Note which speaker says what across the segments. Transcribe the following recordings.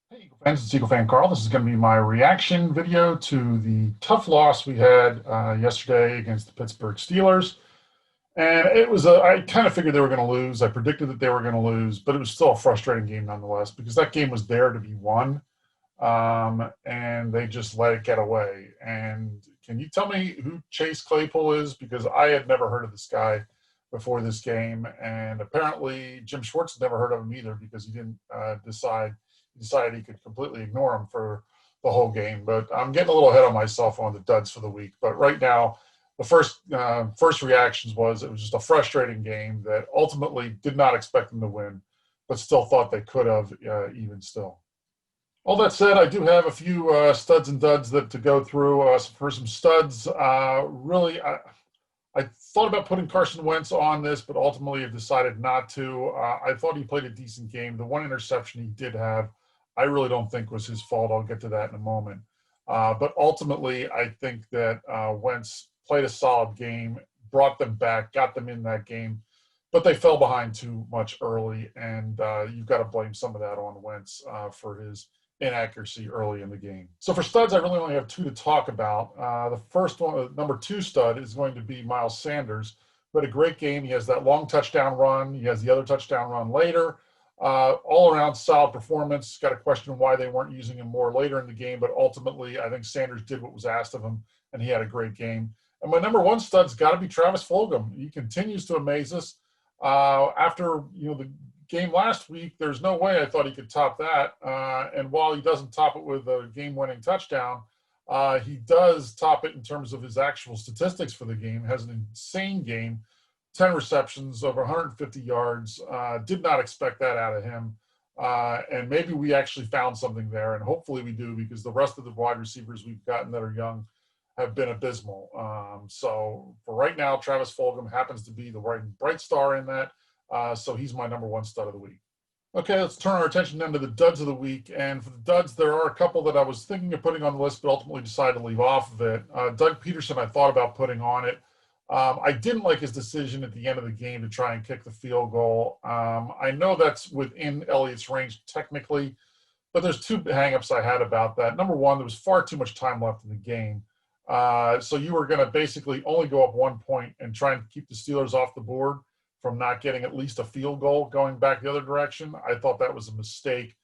Speaker 1: Hey, Eagle fans, it's EaglefanKarl. This is going to be my reaction video to the tough loss we had yesterday against the Pittsburgh Steelers. And I kind of figured they were going to lose. I predicted that they were going to lose, but it was still a frustrating game nonetheless because that game was there to be won. And they just let it get away. And can you tell me who Chase Claypool is? Because I had never heard of this guy before this game. And apparently Jim Schwartz had never heard of him either because he didn't decided he could completely ignore him for the whole game. But I'm getting a little ahead of myself on the duds for the week. But right now, the first reactions was it was just a frustrating game that ultimately did not expect them to win, but still thought they could have even still. All that said, I do have a few studs and duds that to go through. For some studs, really, I thought about putting Carson Wentz on this, but ultimately have decided not to. I thought he played a decent game. The one interception he did have, I really don't think was his fault. I'll get to that in a moment. But ultimately, I think that Wentz played a solid game, brought them back, got them in that game, but they fell behind too much early, and you've got to blame some of that on Wentz for his inaccuracy early in the game. So for studs, I really only have two to talk about. The first one, number two stud, is going to be Miles Sanders, who had a great game. He has that long touchdown run. He has the other touchdown run later. All around solid performance. Got to question why they weren't using him more later in the game, but ultimately I think Sanders did what was asked of him, and he had a great game. And my number one stud's got to be Travis Fulgham. He continues to amaze us. After the game last week, there's no way I thought he could top that. And while he doesn't top it with a game-winning touchdown, he does top it in terms of his actual statistics for the game. Has an insane game, 10 receptions, over 150 yards. Did not expect that out of him. And maybe we actually found something there, and hopefully we do, because the rest of the wide receivers we've gotten that are young have been abysmal. So for right now, Travis Fulgham happens to be the bright star in that. So he's my number one stud of the week. Okay, let's turn our attention then to the duds of the week. And for the duds, there are a couple that I was thinking of putting on the list, but ultimately decided to leave off of it. Doug Peterson, I thought about putting on it. I didn't like his decision at the end of the game to try and kick the field goal. I know that's within Elliott's range technically, but there's two hangups I had about that. Number one, there was far too much time left in the game. So you were going to basically only go up 1 point and try and keep the Steelers off the board from not getting at least a field goal going back the other direction. I thought that was a mistake.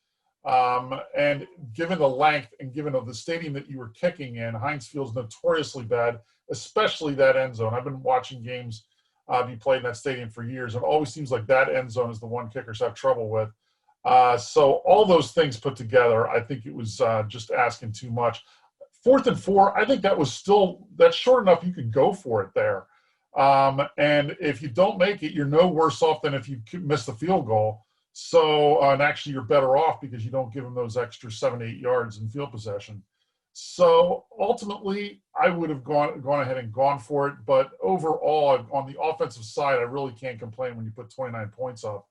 Speaker 1: And given the length and given the stadium that you were kicking in, Heinz Field's notoriously bad, especially that end zone. I've been watching games be played in that stadium for years, and it always seems like that end zone is the one kickers have trouble with. So all those things put together, I think it was just asking too much. 4th and 4, I think that's short enough you could go for it there. And if you don't make it, you're no worse off than if you miss the field goal. So, and actually you're better off because you don't give them those extra 7 to 8 yards in field possession. So ultimately, I would have gone ahead and gone for it. But overall, on the offensive side, I really can't complain when you put 29 points up.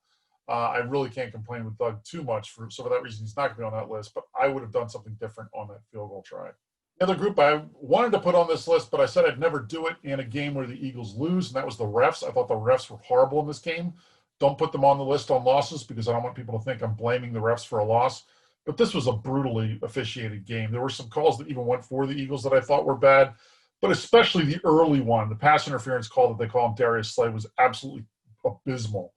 Speaker 1: I really can't complain with Doug too much. So for that reason, he's not going to be on that list. But I would have done something different on that field goal try. The other group I wanted to put on this list, but I said I'd never do it in a game where the Eagles lose, and that was the refs. I thought the refs were horrible in this game. Don't put them on the list on losses because I don't want people to think I'm blaming the refs for a loss. But this was a brutally officiated game. There were some calls that even went for the Eagles that I thought were bad, but especially the early one, the pass interference call that they call him Darius Slay, was absolutely abysmal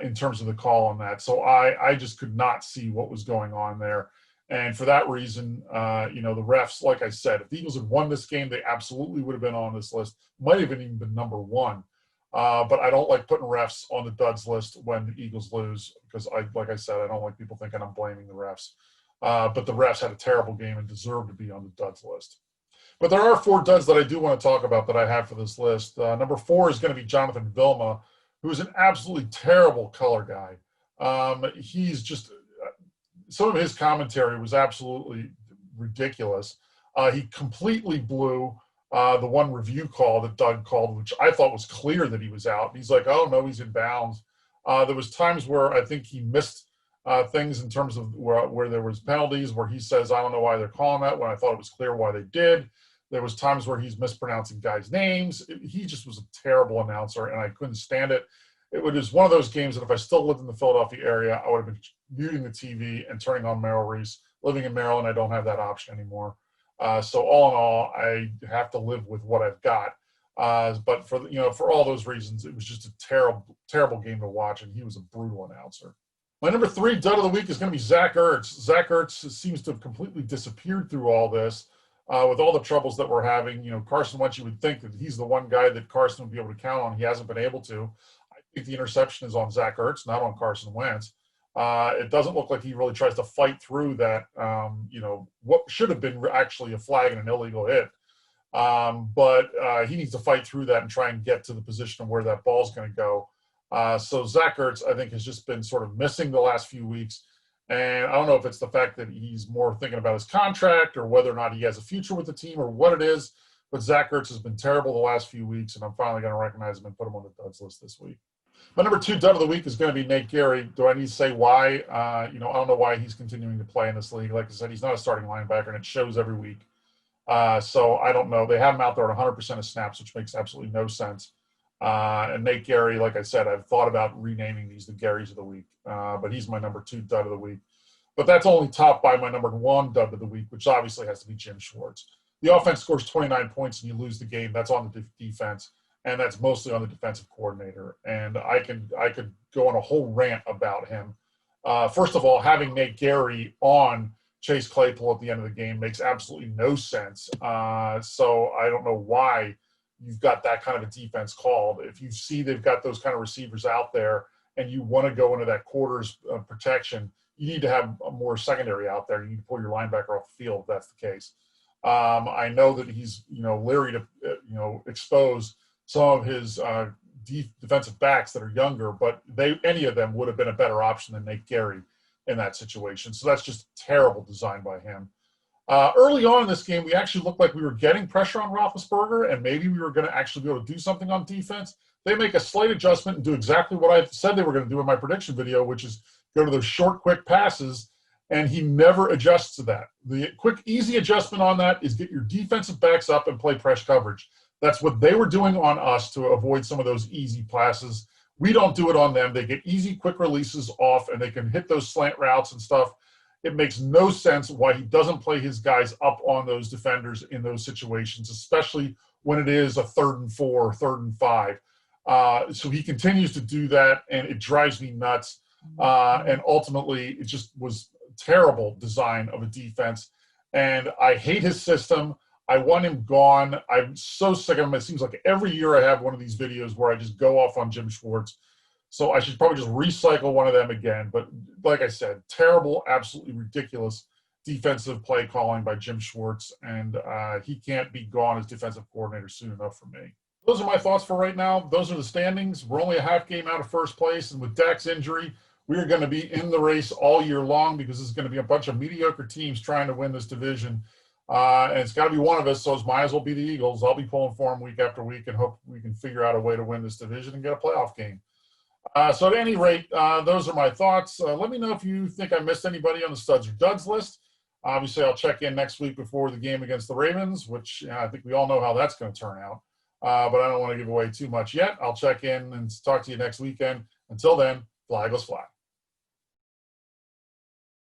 Speaker 1: in terms of the call on that. So I just could not see what was going on there. And for that reason, the refs, like I said, if the Eagles had won this game, they absolutely would have been on this list. Might have even been number one. But I don't like putting refs on the duds list when the Eagles lose because, like I said, I don't like people thinking I'm blaming the refs. But the refs had a terrible game and deserve to be on the duds list. But there are 4 duds that I do want to talk about that I have for this list. Number 4 is going to be Jonathan Vilma, who is an absolutely terrible color guy. He's just some of his commentary was absolutely ridiculous. He completely blew the one review call that Doug called, which I thought was clear that he was out. And he's like, oh, no, he's in bounds. There was times where I think he missed things in terms of where there was penalties where he says, I don't know why they're calling that, when I thought it was clear why they did. There was times where he's mispronouncing guys' names. He just was a terrible announcer, and I couldn't stand it. it was one of those games that if I still lived in the Philadelphia area, I would have been muting the TV and turning on Merrill Reese. Living in Maryland, I don't have that option anymore. So all in all, I have to live with what I've got. But for all those reasons, it was just a terrible, terrible game to watch, and he was a brutal announcer. My number 3 dud of the week is going to be Zach Ertz. Zach Ertz seems to have completely disappeared through all this. With all the troubles that we're having, Carson Wentz, you would think that he's the one guy that Carson would be able to count on. He hasn't been able to. I think the interception is on Zach Ertz, not on Carson Wentz. It doesn't look like he really tries to fight through that, what should have been actually a flag and an illegal hit. But he needs to fight through that and try and get to the position of where that ball's going to go. So Zach Ertz, I think, has just been sort of missing the last few weeks. And I don't know if it's the fact that he's more thinking about his contract or whether or not he has a future with the team or what it is. But Zach Ertz has been terrible the last few weeks, and I'm finally going to recognize him and put him on the duds list this week. My number 2 dud of the week is going to be Nate Gerry. Do I need to say why? I don't know why he's continuing to play in this league. Like I said, he's not a starting linebacker, and it shows every week. So I don't know. They have him out there at 100% of snaps, which makes absolutely no sense. And Nate Gerry, like I said, I've thought about renaming these the Garys of the week, but he's my number 2 dud of the week. But that's only topped by my number 1 dud of the week, which obviously has to be Jim Schwartz. The offense scores 29 points and you lose the game. That's on the defense, and that's mostly on the defensive coordinator. And I could go on a whole rant about him. First of all, having Nate Gerry on Chase Claypool at the end of the game makes absolutely no sense. So I don't know why you've got that kind of a defense called. If you see they've got those kind of receivers out there and you want to go into that quarters protection, you need to have a more secondary out there. You need to pull your linebacker off the field if that's the case. I know that he's, leery to, expose some of his defensive backs that are younger, but any of them would have been a better option than Nate Gerry in that situation. So that's just terrible design by him. Early on in this game, we actually looked like we were getting pressure on Roethlisberger, and maybe we were going to actually be able to do something on defense. They make a slight adjustment and do exactly what I said they were going to do in my prediction video, which is go to those short, quick passes, and he never adjusts to that. The quick, easy adjustment on that is get your defensive backs up and play press coverage. That's what they were doing on us to avoid some of those easy passes. We don't do it on them. They get easy, quick releases off, and they can hit those slant routes and stuff. It makes no sense why he doesn't play his guys up on those defenders in those situations, especially when it is a 3rd and 4, 3rd and 5. So he continues to do that, and it drives me nuts. And ultimately, it just was terrible design of a defense. And I hate his system. I want him gone. I'm so sick of him. It seems like every year I have one of these videos where I just go off on Jim Schwartz. So I should probably just recycle one of them again. But like I said, terrible, absolutely ridiculous defensive play calling by Jim Schwartz. And he can't be gone as defensive coordinator soon enough for me. Those are my thoughts for right now. Those are the standings. We're only a half game out of first place. And with Dak's injury, we are going to be in the race all year long because this is going to be a bunch of mediocre teams trying to win this division. And it's got to be one of us, so it might as well be the Eagles. I'll be pulling for them week after week and hope we can figure out a way to win this division and get a playoff game. So at any rate, those are my thoughts. Let me know if you think I missed anybody on the studs or duds list. Obviously, I'll check in next week before the game against the Ravens, which I think we all know how that's going to turn out. But I don't want to give away too much yet. I'll check in and talk to you next weekend. Until then, fly Eagles fly.